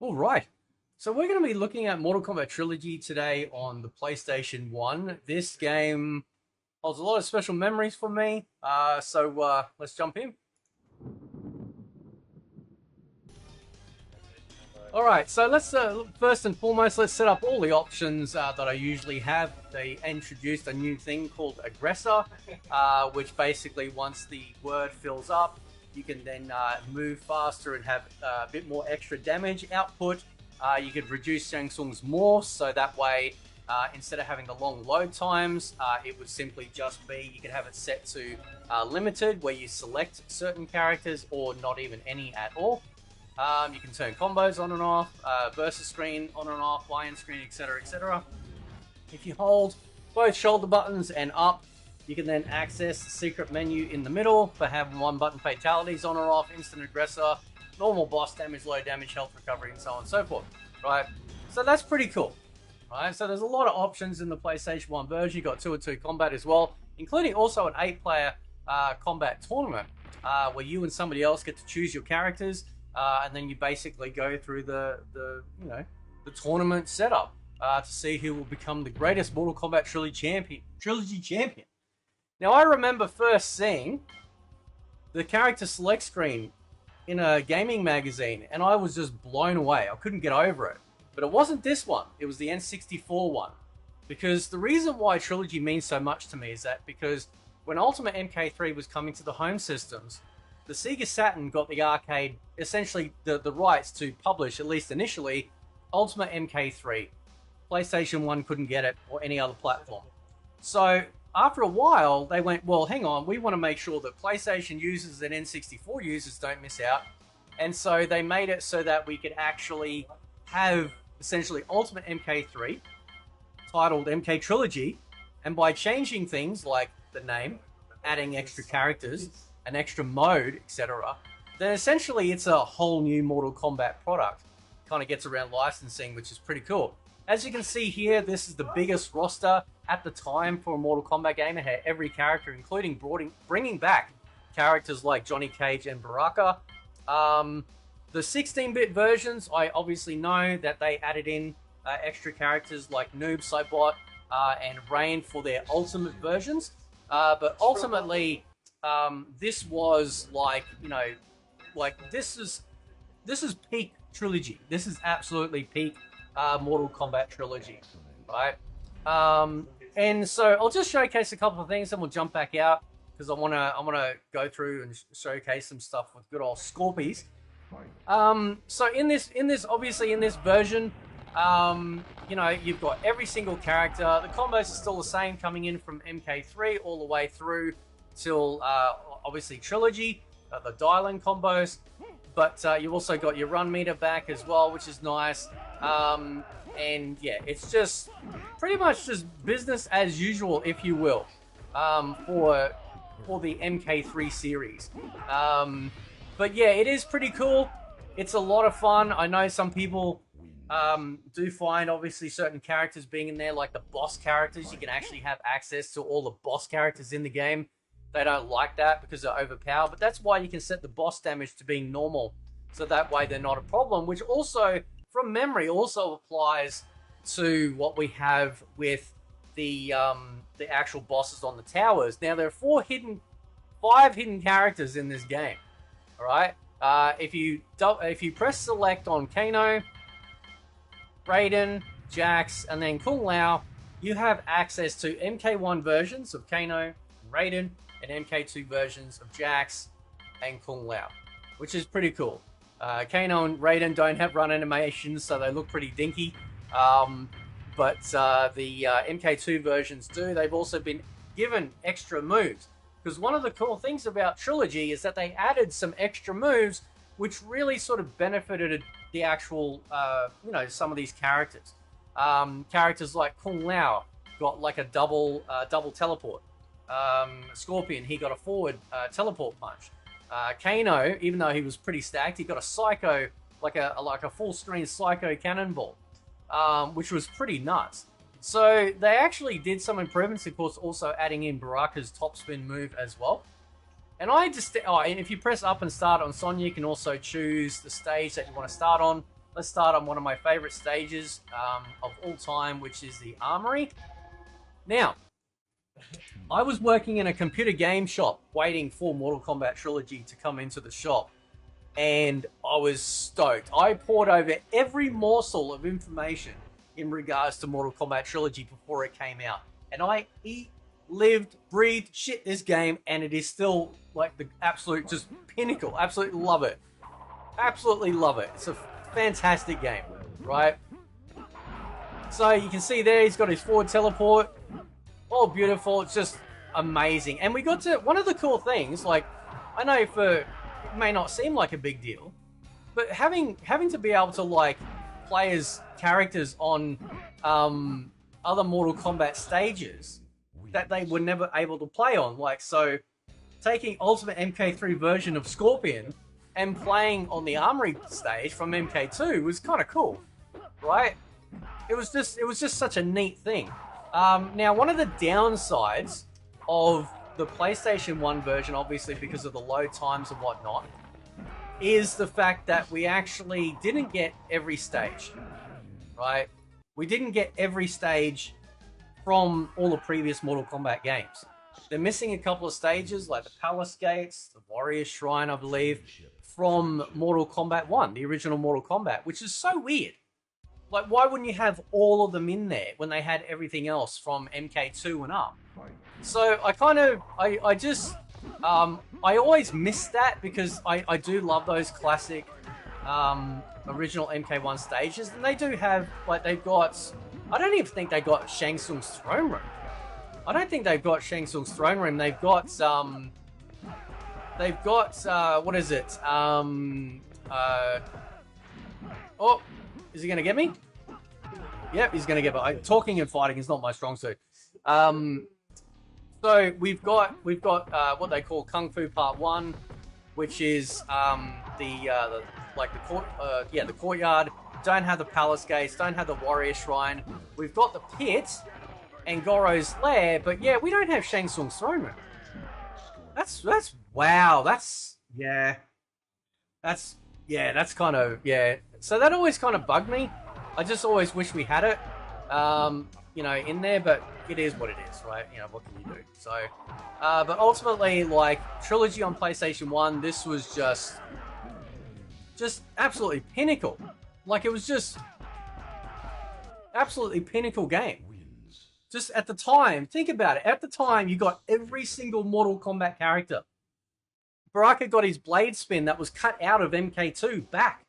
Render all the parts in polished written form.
All right. So we're going to be looking at Mortal Kombat Trilogy today on the PlayStation 1. This game holds a lot of special memories for me. So let's jump in. All right, so let's first and foremost, let's set up all the options that I usually have. They introduced a new thing called Aggressor, which basically once the word fills up, you can then move faster and have a bit more extra damage output. You could reduce Shang Tsung's morphs, so that way, instead of having the long load times, it would simply just be, you could have it set to limited, where you select certain characters or not even any at all. You can turn combos on and off, versus screen on and off, Y-end screen, etc, etc. If you hold both shoulder buttons and up, you can then access the secret menu in the middle for having one button fatalities on or off, instant aggressor, normal boss damage, low damage, health recovery, and so on and so forth, right? So that's pretty cool, right? So there's a lot of options in the PlayStation 1 version. You've got 2-on-2 combat as well, including also an 8-player combat tournament, where you and somebody else get to choose your characters, and then you basically go through the tournament setup to see who will become the greatest Mortal Kombat Trilogy champion. Now, I remember first seeing the character select screen in a gaming magazine, and I was just blown away. I couldn't get over it. But it wasn't this one. It was the N64 one. Because the reason why Trilogy means so much to me is that because when Ultimate MK3 was coming to the home systems, the Sega Saturn got the arcade, essentially the rights to publish, at least initially, Ultimate MK3. PlayStation 1 couldn't get it, or any other platform. So after a while, they went, well, hang on, we want to make sure that PlayStation users and N64 users don't miss out. And so they made it so that we could actually have essentially Ultimate MK3, titled MK Trilogy, and by changing things like the name, adding extra characters, an extra mode, etc., then essentially it's a whole new Mortal Kombat product. Kind of gets around licensing, which is pretty cool. As you can see here, this is the biggest roster at the time for a Mortal Kombat game. It had every character, including bringing back characters like Johnny Cage and Baraka. The 16-bit versions, I obviously know that they added in extra characters like Noob, Saibot, and Rain for their ultimate versions. But ultimately, this was like, this is peak Trilogy. This is absolutely peak Mortal Kombat Trilogy, right? And so I'll just showcase a couple of things, and we'll jump back out because I wanna go through and showcase some stuff with good old Scorpies. So in this obviously in this version, you've got every single character. The combos are still the same, coming in from MK3 all the way through till obviously Trilogy, the dial-in combos. But you've also got your run meter back as well, which is nice. And yeah, it's just pretty much just business as usual, if you will, for the MK3 series. But yeah, it is pretty cool. It's a lot of fun. I know some people do find obviously certain characters being in there, like the boss characters. You can actually have access to all the boss characters in the game. They don't like that because they're overpowered, but that's why you can set the boss damage to being normal, so that way they're not a problem, which also, from memory, also applies to what we have with the actual bosses on the towers. Now, there are 5 hidden characters in this game, all right? If you press select on Kano, Raiden, Jax, and then Kung Lao, you have access to MK1 versions of Kano, Raiden, and MK2 versions of Jax and Kung Lao, which is pretty cool. Kano and Raiden don't have run animations, so they look pretty dinky. But the MK2 versions do. They've also been given extra moves. Because one of the cool things about Trilogy is that they added some extra moves, which really sort of benefited the actual, some of these characters. Characters like Kung Lao got like a double teleport. Scorpion, he got a forward teleport punch. Kano, even though he was pretty stacked, he got a psycho, like a full screen psycho cannonball, which was pretty nuts. So they actually did some improvements, of course, also adding in Baraka's topspin move as well. And and if you press up and start on Sonya, you can also choose the stage that you want to start on. let's start on one of my favorite stages of all time, which is the Armory. Now, I was working in a computer game shop waiting for Mortal Kombat Trilogy to come into the shop, and I was stoked. I poured over every morsel of information in regards to Mortal Kombat Trilogy before it came out, and I lived, breathed, shit this game, and it is still like the absolute just pinnacle. Absolutely love it. Absolutely love it. It's a fantastic game, right? So you can see there he's got his forward teleport. All beautiful. It's just amazing. And we got to one of the cool things, like, I know it may not seem like a big deal, but having to be able to like play as characters on other Mortal Kombat stages that they were never able to play on. Like, so taking Ultimate MK3 version of Scorpion and playing on the Armory stage from MK2 was kind of cool, right? It was just such a neat thing. Now, one of the downsides of the PlayStation 1 version, obviously because of the load times and whatnot, is the fact that we actually didn't get every stage, right? We didn't get every stage from all the previous Mortal Kombat games. They're missing a couple of stages, like the Palace Gates, the Warrior Shrine, I believe, from Mortal Kombat 1, the original Mortal Kombat, which is so weird. Like, why wouldn't you have all of them in there when they had everything else from MK2 and up? So I always miss that, because I do love those classic original MK1 stages, and they do have, like, they've got, I don't even think they got Shang Tsung's throne room. I don't think they've got Shang Tsung's throne room. They've got what is it? Oh, is he gonna get me? Yep, he's gonna get me. Talking and fighting is not my strong suit. So we've got what they call Kung Fu Part 1, which is the courtyard. Don't have the Palace Gates, don't have the Warrior Shrine. We've got the Pit and Goro's Lair, but yeah, we don't have Shang Tsung's throne room. That's wow. That's kind of, yeah. So that always kind of bugged me. I just always wish we had it, in there, but it is what it is, right? You know, what can you do? So, but ultimately, like, Trilogy on PlayStation 1, this was just absolutely pinnacle. Like, it was just absolutely pinnacle game. Just at the time, think about it. At the time, you got every single Mortal Kombat character. Baraka got his blade spin that was cut out of MK2 back.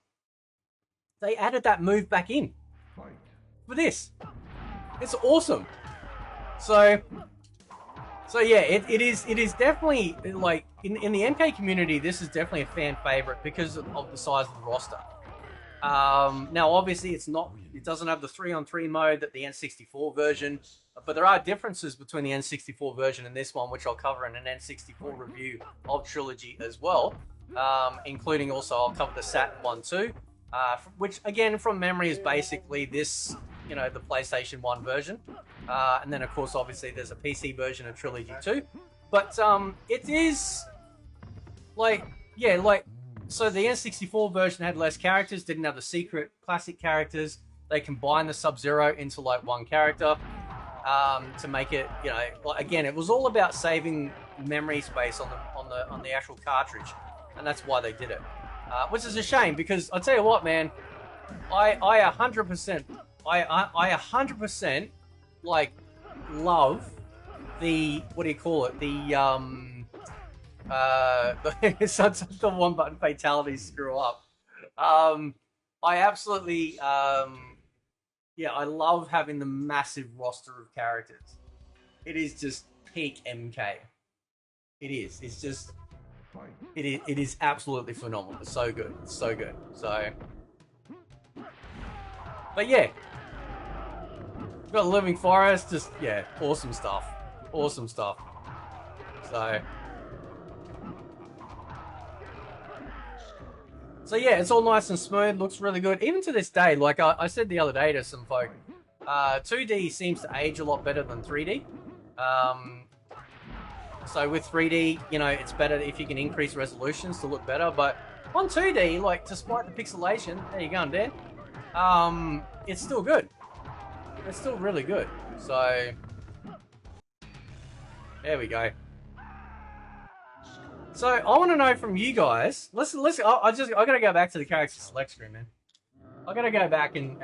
They added that move back in for this. It's awesome. So yeah, it is definitely, like, in the MK community, this is definitely a fan favorite because of the size of the roster. Now, obviously, it doesn't have the 3-on-3 mode that the N64 version, but there are differences between the N64 version and this one, which I'll cover in an N64 review of Trilogy as well, including also I'll cover the SAT one too, which, again, from memory, is basically this, the PlayStation 1 version, and then, of course, obviously, there's a PC version of Trilogy too, but it is, like, yeah, like, so the N64 version had less characters, didn't have the secret classic characters. They combined the Sub-Zero into, like, one character to make it, again, it was all about saving memory space on the actual cartridge, and that's why they did it. Which is a shame, because I'll tell you what, man, I 100%, I 100% like love the, what do you call it, sometimes the one button fatalities screw up. I absolutely, I love having the massive roster of characters. It is just peak MK. It is. It's just, it is absolutely phenomenal. It's so good. It's so good. So, but yeah, got Living Forest. Just, yeah, awesome stuff. Awesome stuff. So yeah, it's all nice and smooth, looks really good. Even to this day, like I said the other day to some folk, 2D seems to age a lot better than 3D. So with 3D, it's better if you can increase resolutions to look better. But on 2D, like, despite the pixelation, there you go, Dan. it's still good. It's still really good. So there we go. So I want to know from you guys. Listen. I gotta go back to the character select screen, man. I gotta go back and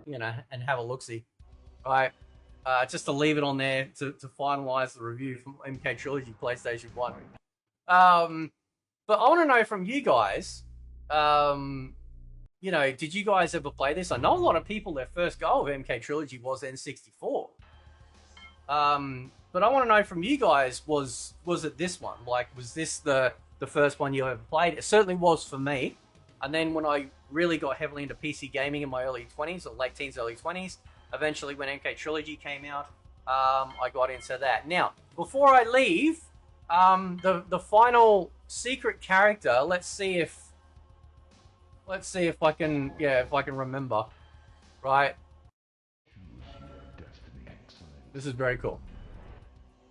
you know, and have a look see. Right. Just to leave it on there to finalize the review from MK Trilogy PlayStation 1. But I want to know from you guys, you know, did you guys ever play this? I know a lot of people, their first goal of MK Trilogy was N64. But I want to know from you guys, was it this one? Like, was this the first one you ever played? It certainly was for me. And then when I really got heavily into PC gaming in my early 20s, or late teens, early 20s, eventually when MK Trilogy came out, I got into that. Now, before I leave, the final secret character, let's see if I can, if I can remember, right? This is very cool.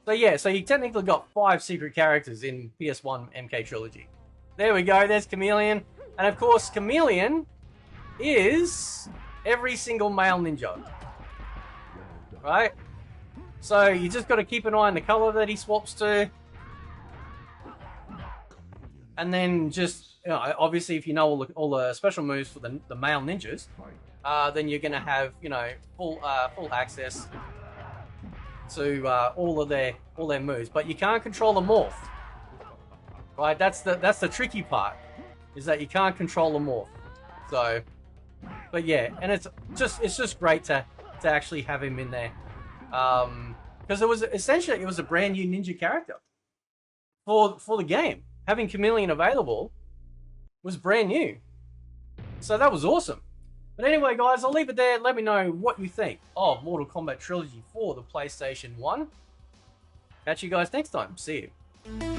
So yeah, so you technically got 5 secret characters in PS1 MK Trilogy. There we go, there's Chameleon. And of course, Chameleon is every single male ninja. Right? So you just got to keep an eye on the color that he swaps to. And then just, you know, obviously if you know all the special moves for the male ninjas, then you're going to have, you know, full access to all their moves. But you can't control the morph. Right? That's the tricky part, is that you can't control the morph. So, but yeah, and it's just great to actually have him in there, because it was a brand new ninja character for the game. Having Chameleon available was brand new, so that was awesome. But anyway, guys, I'll leave it there. Let me know what you think of Mortal Kombat Trilogy for the PlayStation 1. Catch you guys next time. See you.